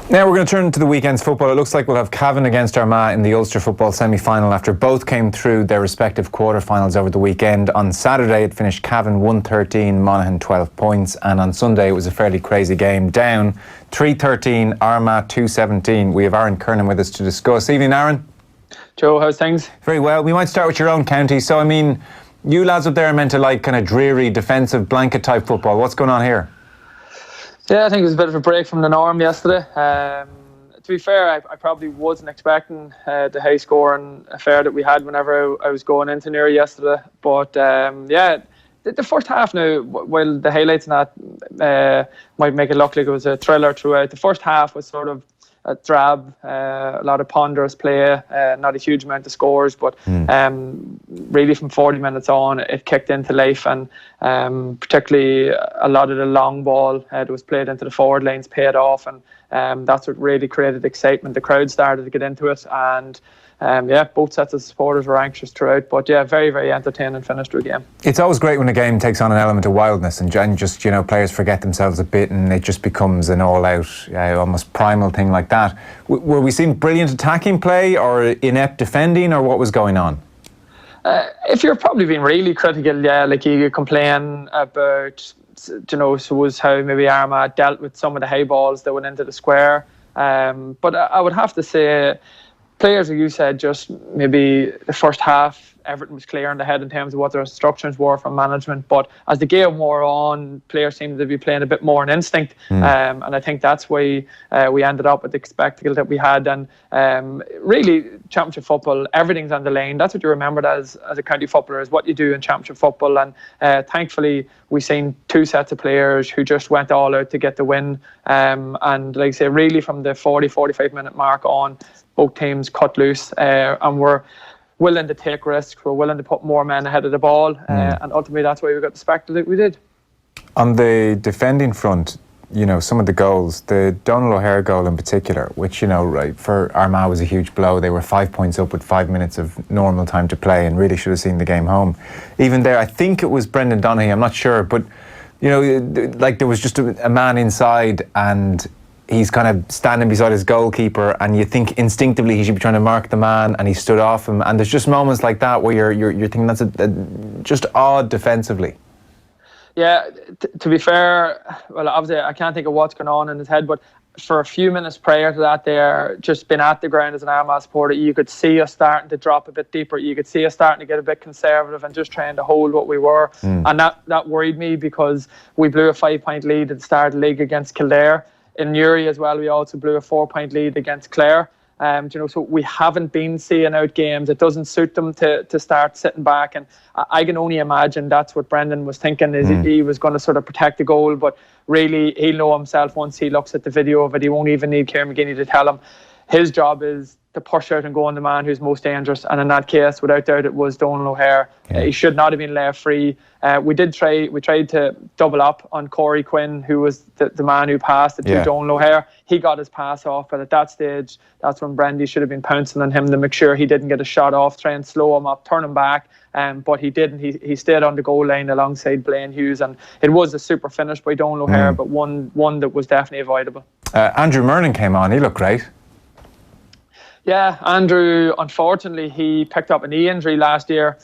Now we're going to turn to the weekend's football. It looks like we'll have Cavan against Armagh in the Ulster Football semi-final after both came through their respective quarter-finals over the weekend. On Saturday it finished Cavan 113, Monaghan 12 points, and on Sunday it was a fairly crazy game. Down 3-13, Armagh 2-17. We have Aaron Kernan with us to discuss. Evening, Aaron. Joe, how's things? Very well. We might start with your own county. So, I mean, you lads up there are meant to like kind of dreary defensive blanket type football. What's going on here? Yeah, I think it was a bit of a break from the norm yesterday. To be fair, I probably wasn't expecting the high scoring affair that we had whenever I was going into near yesterday. But yeah, the first half now, while the highlights and that might make it look like it was a thriller throughout, the first half was sort of a drab, a lot of ponderous play, not a huge amount of scores, but really from 40 minutes on it kicked into life, and particularly a lot of the long ball that was played into the forward lanes paid off, and that's what really created excitement. The crowd started to get into it, and yeah, both sets of supporters were anxious throughout, but yeah, very, very entertaining finish to a game. It's always great when a game takes on an element of wildness and just, you know, players forget themselves a bit and it just becomes an all-out, almost primal thing like that. Were we seeing brilliant attacking play or inept defending, or what was going on? If you're probably being really critical, yeah, like you complain about, you know, so was how maybe Armagh dealt with some of the high balls that went into the square. But I would have to say, players, as you said, just maybe the first half, everything was clear in the head in terms of what their instructions were from management. But as the game wore on, players seemed to be playing a bit more in instinct. And I think that's why we ended up with the spectacle that we had. And really, championship football, everything's on the line. That's what you remembered as a county footballer, is what you do in championship football. And thankfully, we've seen two sets of players who just went all out to get the win. And like I say, really from the 40-45 minute mark on, both teams cut loose and were willing to take risks. We're willing to put more men ahead of the ball, and ultimately that's why we got the spectacle that we did. On the defending front, you know, some of the goals, the Donald O'Hare goal in particular, which, you know, right, for Armagh was a huge blow. They were 5 points up with 5 minutes of normal time to play and really should have seen the game home. Even there, I think it was Brendan Donaghy, I'm not sure, but, you know, like there was just a man inside and he's kind of standing beside his goalkeeper, and you think instinctively he should be trying to mark the man, and he stood off him. And there's just moments like that where you're thinking that's just odd defensively. Yeah, to be fair, well, obviously I can't think of what's going on in his head, but for a few minutes prior to that there, just been at the ground as an Armagh supporter, you could see us starting to drop a bit deeper. You could see us starting to get a bit conservative and just trying to hold what we were. And that worried me, because we blew a 5-point lead at the start of the league against Kildare. In Newry as well, we also blew a 4-point lead against Clare. You know, so we haven't been seeing out games. It doesn't suit them to start sitting back, and I can only imagine that's what Brendan was thinking, is he was going to sort of protect the goal, but really he'll know himself once he looks at the video of it. He won't even need Kieran McGeeney to tell him. His job is to push out and go on the man who's most dangerous, and in that case, without doubt, it was Donald O'Hare. He should not have been left free. We tried to double up on Corey Quinn, who was the man who passed it to Donald O'Hare. He got his pass off, but at that stage, that's when Brendy should have been pouncing on him to make sure he didn't get a shot off, try and slow him up, turn him back. But he didn't. He stayed on the goal line alongside Blaine Hughes, and it was a super finish by Donald O'Hare, but one that was definitely avoidable. Andrew Murnan came on. He looked great. Yeah, Andrew, unfortunately, he picked up a knee injury last year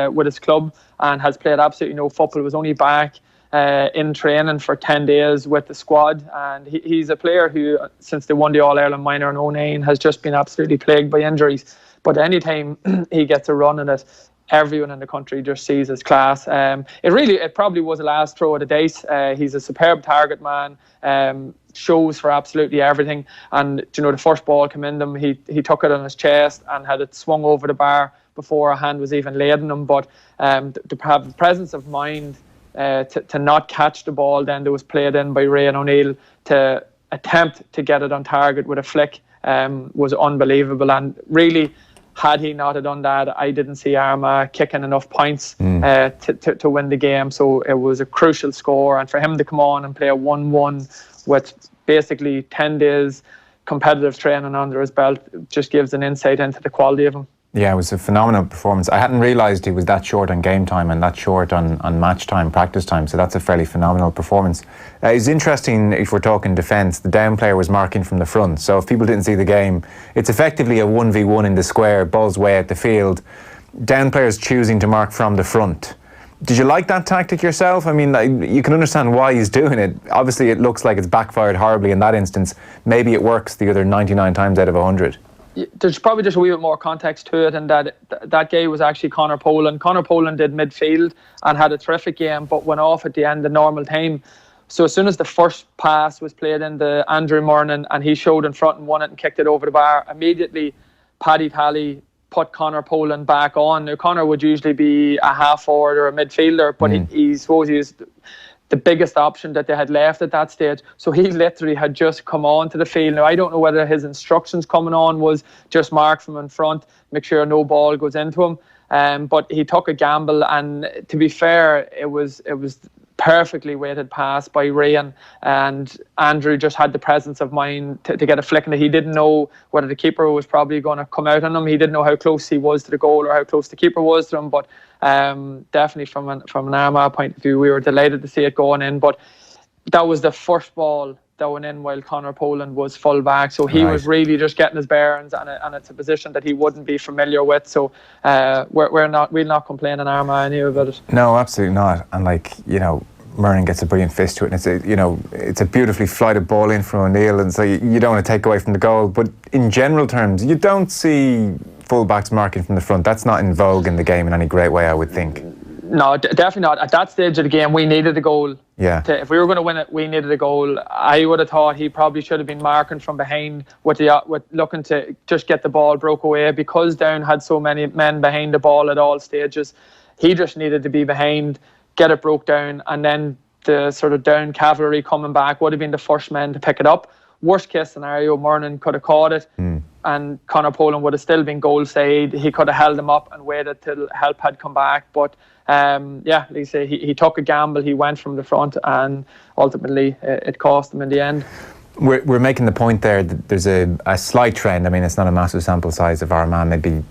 with his club and has played absolutely no football. He was only back in training for 10 days with the squad, and he's a player who, since they won the All-Ireland Minor in 2009, has just been absolutely plagued by injuries. But anytime he gets a run in it, everyone in the country just sees his class. It probably was the last throw of the dice. He's a superb target man, shows for absolutely everything. And, you know, the first ball came in them, he took it on his chest and had it swung over the bar before a hand was even laid on him. But to have the presence of mind to not catch the ball then that was played in by Ray and O'Neill, to attempt to get it on target with a flick was unbelievable. And really, had he not have done that, I didn't see Armagh kicking enough points to win the game. So it was a crucial score, and for him to come on and play a 1-1 with basically 10 days competitive training under his belt just gives an insight into the quality of him. Yeah, it was a phenomenal performance. I hadn't realised he was that short on game time and that short on match time, practice time, so that's a fairly phenomenal performance. It's interesting, if we're talking defence, the down player was marking from the front, so if people didn't see the game, it's effectively a 1v1 in the square, ball's way out the field, down players choosing to mark from the front. Did you like that tactic yourself? I mean, you can understand why he's doing it. Obviously, it looks like it's backfired horribly in that instance. Maybe it works the other 99 times out of 100. There's probably just a wee bit more context to it, and that guy was actually Conor Poland. Conor Poland did midfield and had a terrific game, but went off at the end of normal time. So as soon as the first pass was played into Andrew Murnan and he showed in front and won it and kicked it over the bar, immediately Paddy Talley put Conor Poland back on. Now, Conor would usually be a half forward or a midfielder, but he suppose he was the biggest option that they had left at that stage. So he literally had just come on to the field. Now, I don't know whether his instructions coming on was just mark from in front, make sure no ball goes into him. But he took a gamble, and to be fair, it was perfectly weighted pass by Ryan, and Andrew just had the presence of mind to get a flick in it. He didn't know whether the keeper was probably going to come out on him. He didn't know how close he was to the goal or how close the keeper was to him, but definitely from an Armagh point of view, we were delighted to see it going in. But that was the first ball that went in while Conor Poland was full back, so he was really just getting his bearings, and it's a position that he wouldn't be familiar with. So we'll not complain in Armagh anyway about it. No, absolutely not. And Murnan gets a brilliant fist to it, and it's a beautifully flighted ball in from O'Neill, and so you don't want to take away from the goal. But in general terms, you don't see full-backs marking from the front. That's not in vogue in the game in any great way, I would think. No, definitely not. At that stage of the game, we needed a goal. Yeah. If we were going to win it, we needed a goal. I would have thought he probably should have been marking from behind with looking to just get the ball broke away, because Down had so many men behind the ball at all stages. He just needed to be behind, get it broke down, and then the sort of Down cavalry coming back would have been the first men to pick it up. Worst case scenario, Murnan could have caught it, and Conor Poland would have still been goal side. He could have held him up and waited till help had come back. But like you say, he took a gamble. He went from the front, and ultimately it cost him in the end. We're making the point there that there's a slight trend. I mean, it's not a massive sample size of Armagh maybe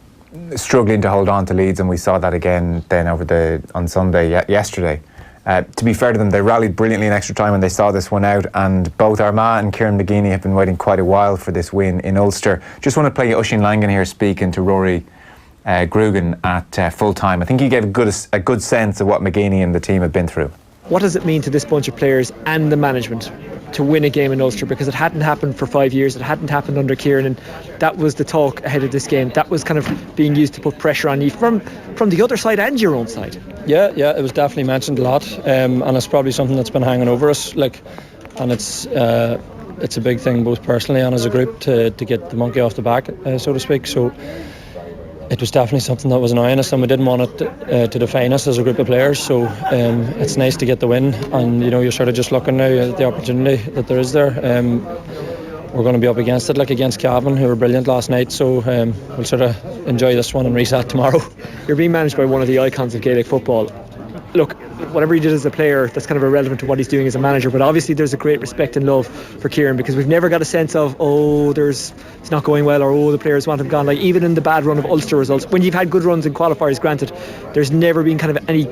struggling to hold on to leads, and we saw that again then on Sunday yesterday. To be fair to them, they rallied brilliantly in extra time when they saw this one out, and both Armagh and Kieran McGeeney have been waiting quite a while for this win in Ulster. Just want to play Oisín Langan here speaking to Rory Grugan at full time. I think he gave a good sense of what McGeeney and the team have been through. What does it mean to this bunch of players and the management to win a game in Ulster? Because it hadn't happened for 5 years, it hadn't happened under Kieran, and that was the talk ahead of this game. That was kind of being used to put pressure on you from the other side and your own side. Yeah, it was definitely mentioned a lot, and it's probably something that's been hanging over us. And it's a big thing both personally and as a group to get the monkey off the back, so to speak. So it was definitely something that was annoying us, and we didn't want it to define us as a group of players. So it's nice to get the win, and you're sort of just looking now at the opportunity that there is there. We're going to be up against it, like against Cavan, who were brilliant last night. So we'll sort of enjoy this one and reset tomorrow. You're being managed by one of the icons of Gaelic football. Look, whatever he did as a player, that's kind of irrelevant to what he's doing as a manager, but obviously there's a great respect and love for Kieran, because we've never got a sense of it's not going well, or the players want him gone. Like, even in the bad run of Ulster results, when you've had good runs in qualifiers, granted, there's never been kind of any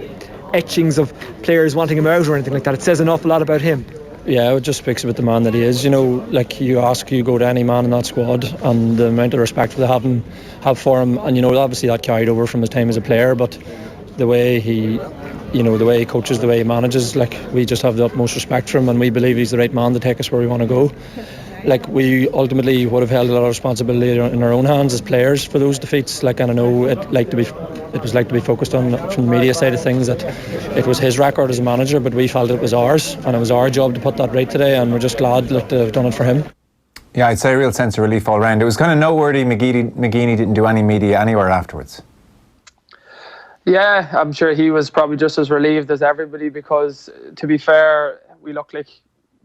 etchings of players wanting him out or anything like that. It says an awful lot about him. Yeah, it just speaks about the man that he is. You go to any man in that squad, and the amount of respect they have for him, and obviously that carried over from his time as a player, but the way he coaches, the way he manages, we just have the utmost respect for him, and we believe he's the right man to take us where we want to go. We ultimately would have held a lot of responsibility in our own hands as players for those defeats. And I know it was to be focused on from the media side of things, that it was his record as a manager, but we felt it was ours, and it was our job to put that right today, and we're just glad to have done it for him. Yeah, I'd say a real sense of relief all round. It was kind of noteworthy McGeeney didn't do any media anywhere afterwards. Yeah, I'm sure he was probably just as relieved as everybody, because to be fair, we looked like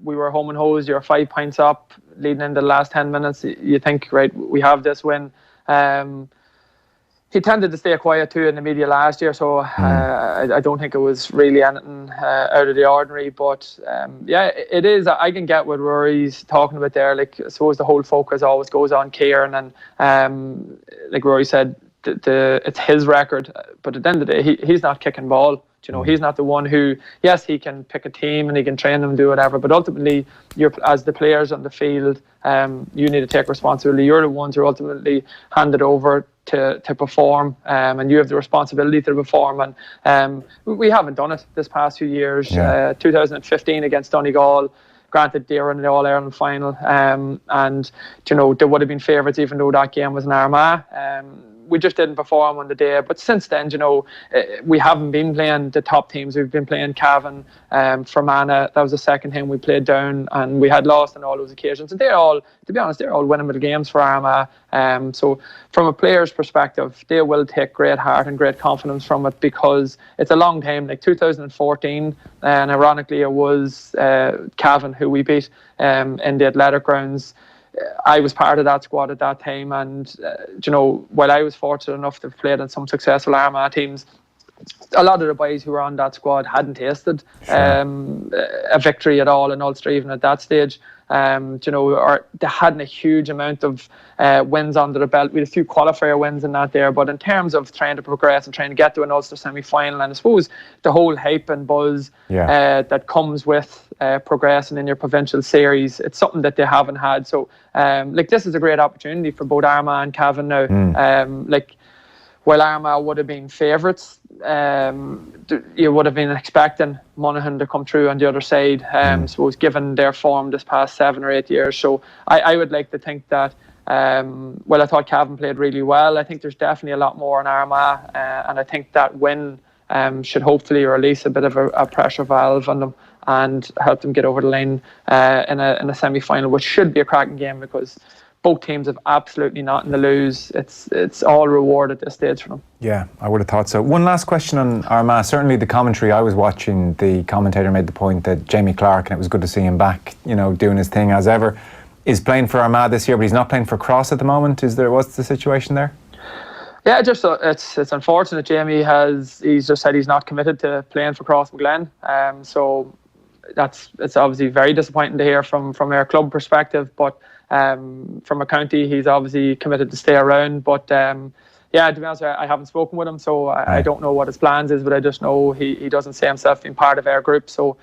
we were home and hosed. You're 5 points up leading into the last 10 minutes. You think, right, we have this win. He tended to stay quiet too in the media last year, so I don't think it was really anything out of the ordinary. But it is. I can get what Rory's talking about there. I suppose the whole focus always goes on Kieran, and like Rory said, it's his record. But at the end of the day, he's not kicking ball. He's not the one who, yes, he can pick a team and he can train them and do whatever, but ultimately, as the players on the field, you need to take responsibility. You're the ones who are ultimately handed over to perform, and you have the responsibility to perform. And we haven't done it this past few years. 2015 against Donegal, granted they were in the All-Ireland final, and they would have been favourites even though that game was in Armagh. We just didn't perform on the day. But since then, we haven't been playing the top teams. We've been playing Cavan, Fermanagh. That was the second time we played down, and we had lost on all those occasions. And they're all, to be honest, they're all winnable games for Armagh. So from a player's perspective, they will take great heart and great confidence from it, because it's a long time. Like 2014, and ironically, it was Cavan who we beat in the athletic grounds. I was part of that squad at that time, and while I was fortunate enough to have played in some successful Armagh teams, a lot of the boys who were on that squad hadn't tasted a victory at all in Ulster even at that stage. Or they hadn't a huge amount of wins under the belt. We had a few qualifier wins in that there, but in terms of trying to progress and trying to get to an Ulster semi-final, and I suppose the whole hype and buzz that comes with progressing in your provincial series, it's something that they haven't had. So this is a great opportunity for both Armagh and Cavan now. While Armagh would have been favourites, you would have been expecting Monaghan to come through on the other side, suppose, given their form this past 7 or 8 years. So I would like to think that, I thought Cavan played really well. I think there's definitely a lot more in Armagh, and I think that win should hopefully release a bit of a pressure valve on them and help them get over the line in a semi-final, which should be a cracking game, because both teams have absolutely nothing to lose. It's all reward at this stage for them. Yeah, I would have thought so. One last question on Armagh. Certainly the commentary I was watching, the commentator made the point that Jamie Clark, and it was good to see him back, doing his thing as ever, is playing for Armagh this year, but he's not playing for Cross at the moment. What's the situation there? Yeah, just it's unfortunate. Jamie he's just said he's not committed to playing for Crossmaglen. So it's obviously very disappointing to hear from our club perspective, but from a county, he's obviously committed to stay around. But to be honest, I haven't spoken with him, so I don't know what his plans is, but I just know he doesn't see himself being part of our group. So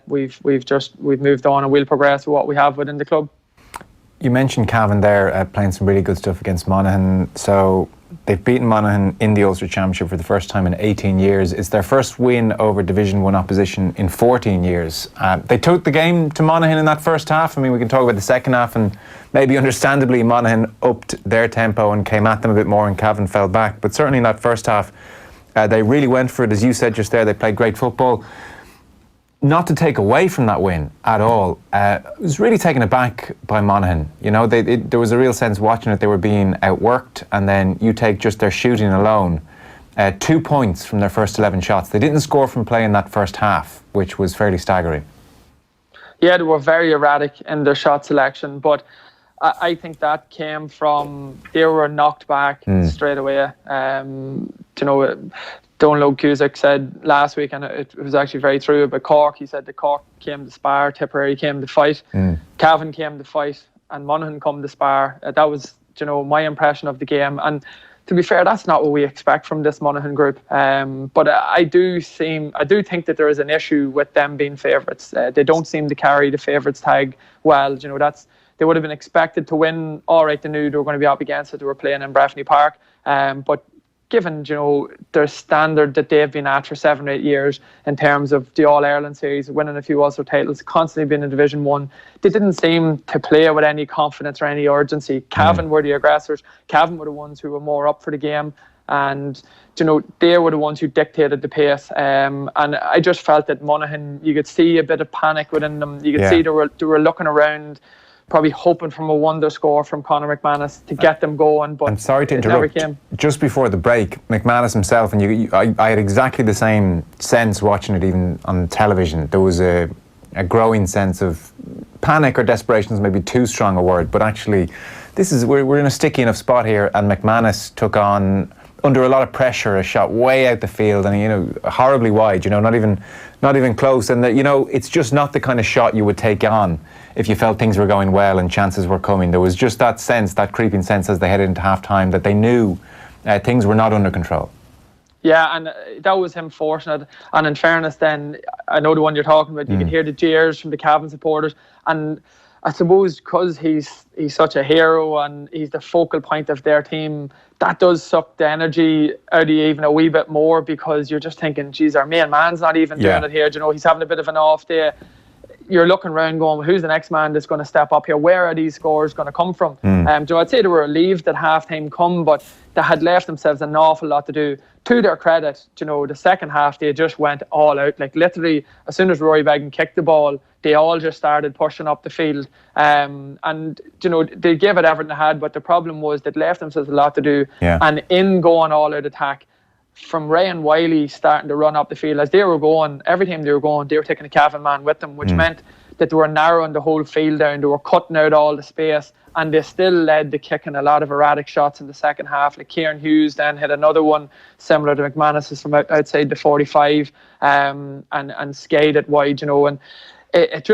we've moved on, and we'll progress with what we have within the club. You mentioned Cavan there playing some really good stuff against Monaghan. So they've beaten Monaghan in the Ulster Championship for the first time in 18 years. It's their first win over Division 1 opposition in 14 years. They took the game to Monaghan in that first half. I mean, we can talk about the second half, and maybe understandably Monaghan upped their tempo and came at them a bit more, and Cavan fell back. But certainly in that first half, they really went for it. As you said just there, they played great football. Not to take away from that win at all, I was really taken aback by Monaghan. There was a real sense watching it, they were being outworked, and then you take just their shooting alone, 2 points from their first 11 shots. They didn't score from play in that first half, which was fairly staggering. Yeah, they were very erratic in their shot selection, but I think that came from they were knocked back straight away. Donald Cusack said last week, and it was actually very true, about Cork. He said the Cork came to spar, Tipperary came to fight, Cavan came to fight, and Monaghan come to spar. That was, my impression of the game. And to be fair, that's not what we expect from this Monaghan group. But I do think that there is an issue with them being favourites. They don't seem to carry the favourites tag well. They would have been expected to win. All right, they knew they were going to be up against it. They were playing in Breffni Park, but given their standard that they've been at for 7 or 8 years in terms of the All-Ireland series, winning a few Ulster titles, constantly being in Division 1, they didn't seem to play with any confidence or any urgency. Cavan were the aggressors. Cavan were the ones who were more up for the game, and they were the ones who dictated the pace. And I just felt that Monaghan, you could see a bit of panic within them. You could see they were looking around, probably hoping from a wonder score from Conor McManus to get them going, but I'm sorry to interrupt. Just before the break, McManus himself, and I had exactly the same sense watching it even on television. There was a growing sense of panic, or desperation is maybe too strong a word, but actually we're in a sticky enough spot here, and McManus took on, under a lot of pressure, a shot way out the field, and horribly wide, not even close, and that it's just not the kind of shot you would take on if you felt things were going well and chances were coming. There was just that sense, that creeping sense as they headed into half time, that they knew things were not under control. Yeah, and that was him forcing it. And in fairness, then, I know the one you're talking about, you can hear the jeers from the Cavan supporters. And I suppose because he's such a hero and he's the focal point of their team, that does suck the energy out of you even a wee bit more, because you're just thinking, geez, our main man's not even doing it here. Do you know, he's having a bit of an off day. You're looking around going, who's the next man that's going to step up here? Where are these scores going to come from? Do you know, I'd say they were relieved that half-time come, but they had left themselves an awful lot to do. To their credit, do you know, the second half, they just went all out. Like, literally, as soon as Rory Beggan kicked the ball, they all just started pushing up the field. And, you know, they gave it everything they had, but the problem was they'd left themselves a lot to do. And in going all-out attack, from Ray and Wiley starting to run up the field, as they were going, every time they were going, they were taking a Cavan man with them, which meant that they were narrowing the whole field down, they were cutting out all the space, and they still led the kicking a lot of erratic shots in the second half. Like Kieran Hughes then hit another one similar to McManus's from outside the 45, and skied it wide, you know, and it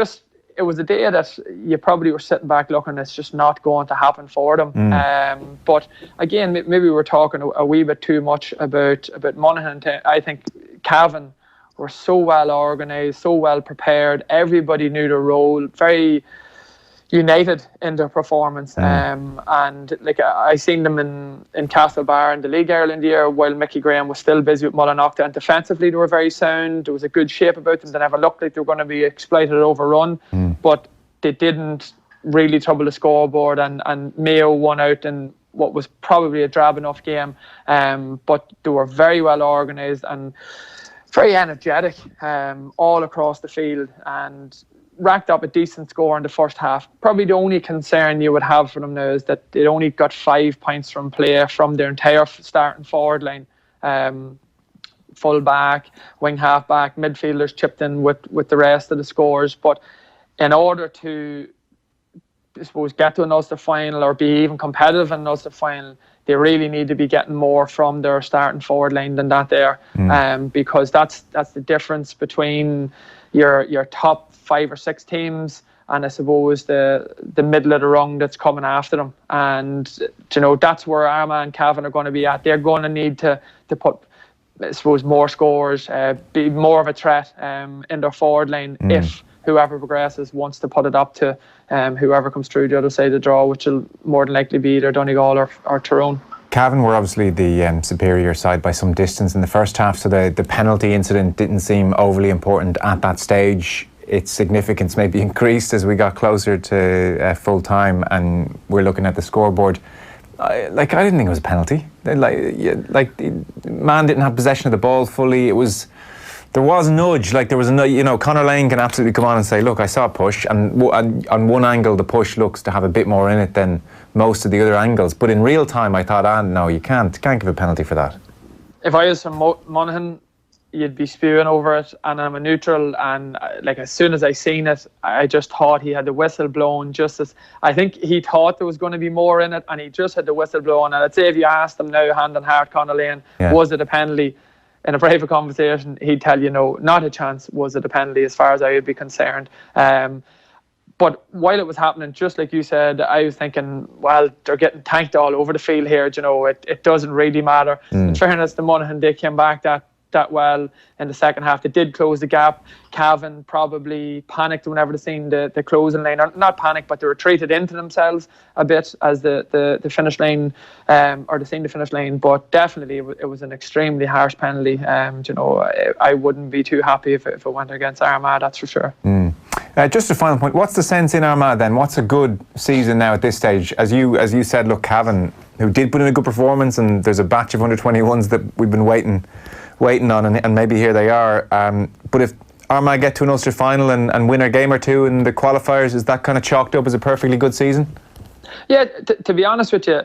was a day that you probably were sitting back looking, it's just not going to happen for them. But again, maybe we're talking a wee bit too much about Monaghan. I think Cavan were so well organised, so well prepared. Everybody knew their role, very united in their performance. And like I seen them in Castlebar in the League Ireland year, while Mickey Graham was still busy with Mullinocta, and defensively they were very sound. There was a good shape about them. They never looked like they were going to be exploited or overrun, but they didn't really trouble the scoreboard, and Mayo won out in what was probably a drab enough game, but they were very well organised and very energetic all across the field, and racked up a decent score in the first half. Probably the only concern you would have for them now is that they only got 5 points from play from their entire starting forward line. Full back, wing half back, midfielders chipped in with the rest of the scores. But in order to, I suppose, get to an Ulster final or be even competitive in an Ulster final, they really need to be getting more from their starting forward line than that there. Because that's the difference between your top 5 or 6 teams and I suppose the middle of the rung that's coming after them. And you know, that's where Armagh and Cavan are going to be at. They're going to need to put, I suppose, more scores, be more of a threat in their forward line if whoever progresses wants to put it up to whoever comes through the other side of the draw, which will more than likely be either Donegal or Tyrone. Cavan were obviously the superior side by some distance in the first half, so the penalty incident didn't seem overly important at that stage. Its significance maybe increased as we got closer to full time and we're looking at the scoreboard. I didn't think it was a penalty. Man didn't have possession of the ball fully. There was a nudge. There was a nudge. You know, Conor Lane can absolutely come on and say, "Look, I saw a push," and on one angle the push looks to have a bit more in it than most of the other angles. But in real time, I thought, no, you can't give a penalty for that. If I was from Monaghan, you'd be spewing over it, and I'm a neutral, and as soon as I seen it, I just thought he had the whistle blown. Just as I think he thought there was going to be more in it, and he just had the whistle blown. And I'd say if you asked him now, hand on heart, Conor Lane, was it a penalty? In a private conversation, he'd tell you no, not a chance. Was it a penalty as far as I would be concerned? But while it was happening, just like you said, I was thinking, well, they're getting tanked all over the field here. You know, it doesn't really matter. In fairness to Monaghan, they came back that well in the second half. They did close the gap. Cavan probably panicked whenever they seen the closing line, or not panicked, but they retreated into themselves a bit as the finish line, or they seen the finish line. But definitely it was an extremely harsh penalty. You know, I wouldn't be too happy if it went against Armagh, that's for sure. Just a final point, what's the sense in Armagh then? What's a good season now at this stage? As you said, look, Cavan, who did put in a good performance, and there's a batch of under-21s that we've been waiting on, and maybe here they are. But if Armagh get to an Ulster final and win a game or two in the qualifiers, is that kind of chalked up as a perfectly good season? Yeah, to be honest with you,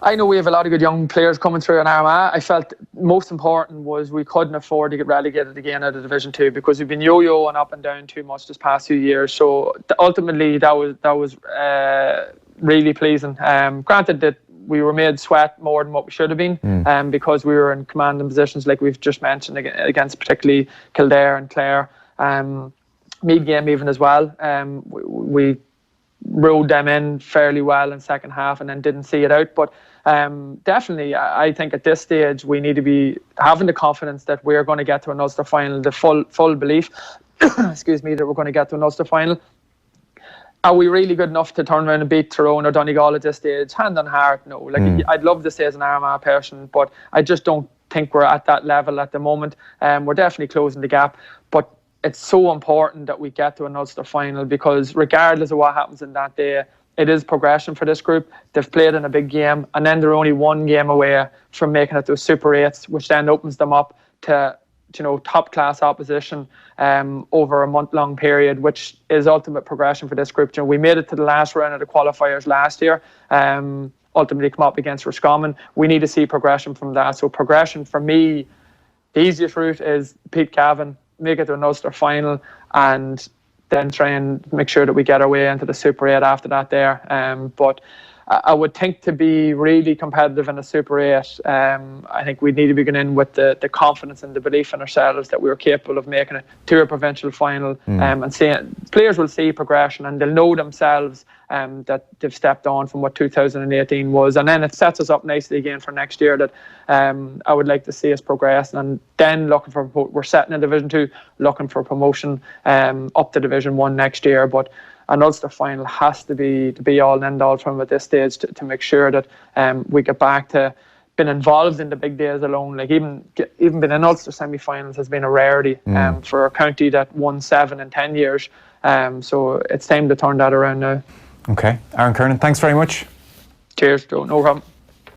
I know we have a lot of good young players coming through in Armagh. I felt most important was we couldn't afford to get relegated again out of Division 2, because we've been yo-yoing up and down too much this past few years. So ultimately that was really pleasing. Granted that we were made sweat more than what we should have been, because we were in commanding positions, like we've just mentioned, against particularly Kildare and Clare. Mead game even as well. We rode them in fairly well in second half and then didn't see it out. But definitely, I think at this stage we need to be having the confidence that we're going to get to an Ulster final, the full belief, excuse me, that we're going to get to an Ulster final. Are we really good enough to turn around and beat Tyrone or Donegal at this stage? Hand on heart, no. I'd love to say as an Armagh person, but I just don't think we're at that level at the moment. We're definitely closing the gap, but it's so important that we get to an Ulster final, because regardless of what happens in that day, it is progression for this group. They've played in a big game, and then they're only one game away from making it to a Super 8s, which then opens them up to top class opposition over a month-long period, which is ultimate progression for this group. We made it to the last round of the qualifiers last year, ultimately come up against Roscommon. We need to see progression from that. So progression for me, the easiest route is beat Cavan, make it to an Ulster final, and then try and make sure that we get our way into the Super 8 after that there. But I would think to be really competitive in the Super 8, I think we need to be going in with the confidence and the belief in ourselves that we were capable of making it to a provincial final. And players will see progression, and they'll know themselves that they've stepped on from what 2018 was. And then it sets us up nicely again for next year, that I would like to see us progress. And then we're setting in Division 2, looking for promotion up to Division 1 next year. But an Ulster final has to be the be all and end all from at this stage to make sure that we get back to being involved in the big days alone. Like even being in Ulster semi-finals has been a rarity for a county that won 7 in 10 years. So it's time to turn that around now. Okay, Aaron Kernan, thanks very much. Cheers, Joe. No problem.